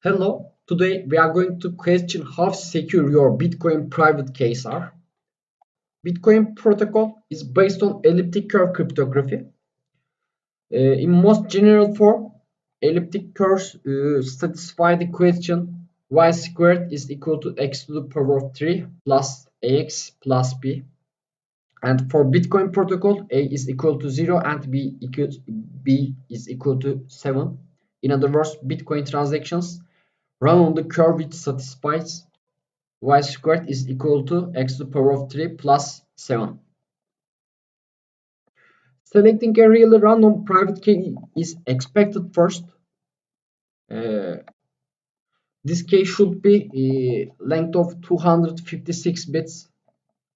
Hello, today we are going to question how secure your Bitcoin private keys are. Bitcoin protocol is based on elliptic curve cryptography. In most general form, elliptic curves satisfy the question y squared is equal to x to the power of 3 plus ax plus b. And for Bitcoin protocol, a is equal to 0 and b is equal to 7. In other words, Bitcoin transactions run on the curve which satisfies y squared is equal to x to the power of 3 plus 7. Selecting a really random private key is expected first. Uh, this key should be length of 256 bits.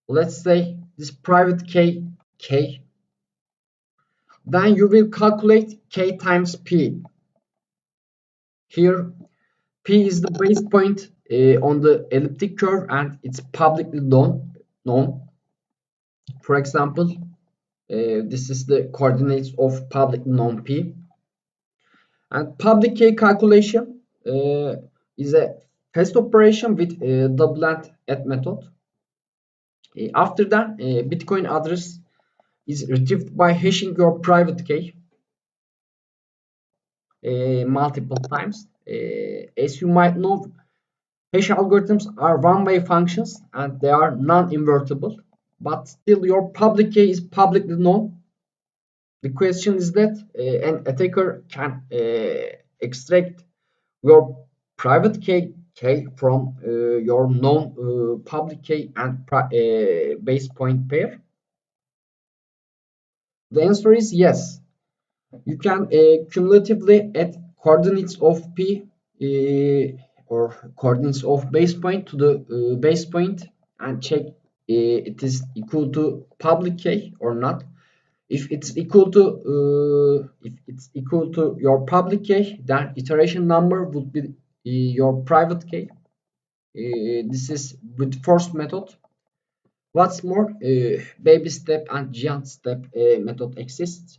Let's say this private key k. Then you will calculate k times p. Here p is the base point on the elliptic curve and it's publicly known. For example, this is the coordinates of public known p. And public key calculation is a fast operation with double and add method. After that, Bitcoin address is retrieved by hashing your private key multiple times. As you might know, hash algorithms are one-way functions and they are non-invertible. But still, your public key is publicly known. The question is that an attacker can extract your private key from your known public key and base point pair. The answer is yes. You can cumulatively add coordinates of p or coordinates of base point to the base point and check it is equal to public key or not. If it's equal to your public key, then iteration number would be your private key. This is with first method. What's more, baby step and giant step method exists.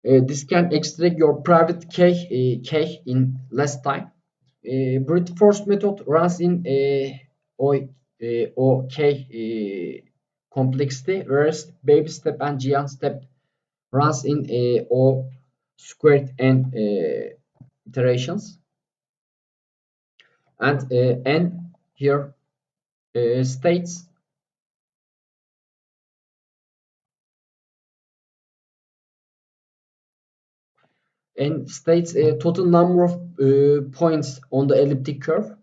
This can extract your private key in less time. Brute force method runs in OK complexity, whereas baby step and giant step runs in O squared n iterations. And n here states a total number of points on the elliptic curve.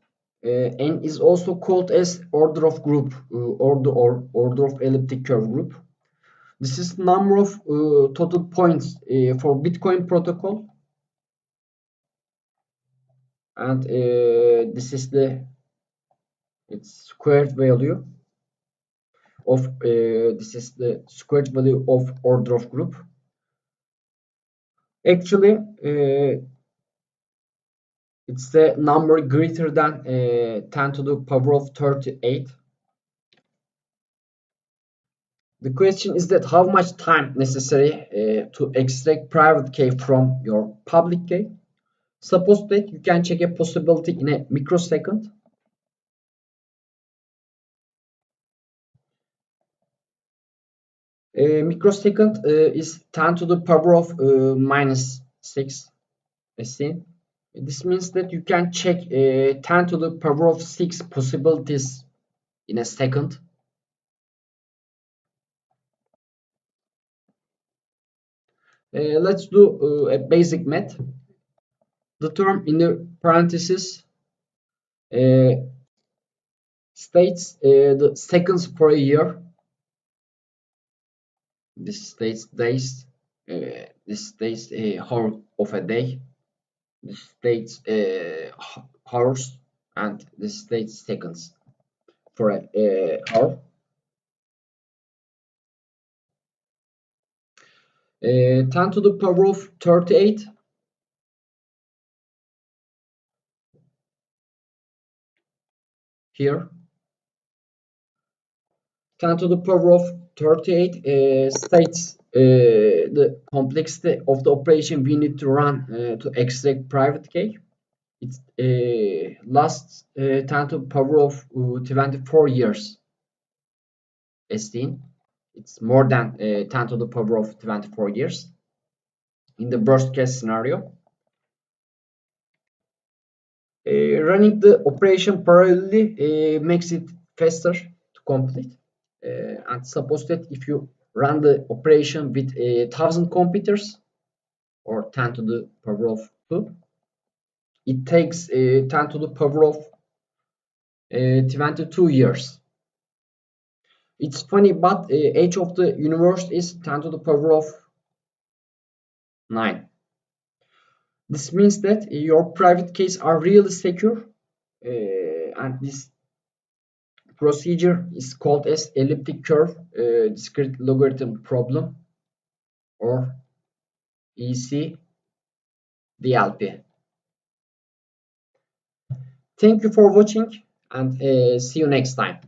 N is also called as order of group, order of elliptic curve group. This is number of total points for Bitcoin protocol, and this is its squared value of this is the squared value of order of group. Actually, it's the number greater than 10 to the power of 38. The question is that how much time necessary to extract private key from your public key. Suppose that you can check a possibility in a microsecond. Microsecond is 10 to the power of minus 6. See? This means that you can check 10 to the power of 6 possibilities in a second. Let's do a basic math. The term in the parentheses states the seconds for a year. This states days. This states hour of a day. This states hours, and this states seconds for a hour. 10 to the power of 38 here. 10 to the power of 38 states the complexity of the operation we need to run to extract private key. It lasts 10 to the power of 24 years. Esteem. It's more than 10 to the power of 24 years in the worst case scenario. Running the operation parallelly makes it faster to complete. And suppose that if you run the operation with 1,000 computers or 10 to the power of 2, it takes 10 to the power of 22 years. It's funny, but age of the universe is 10 to the power of 9. This means that your private keys are really secure, and this procedure is called as elliptic curve discrete logarithm problem, or EC-DLP. Thank you for watching, and see you next time.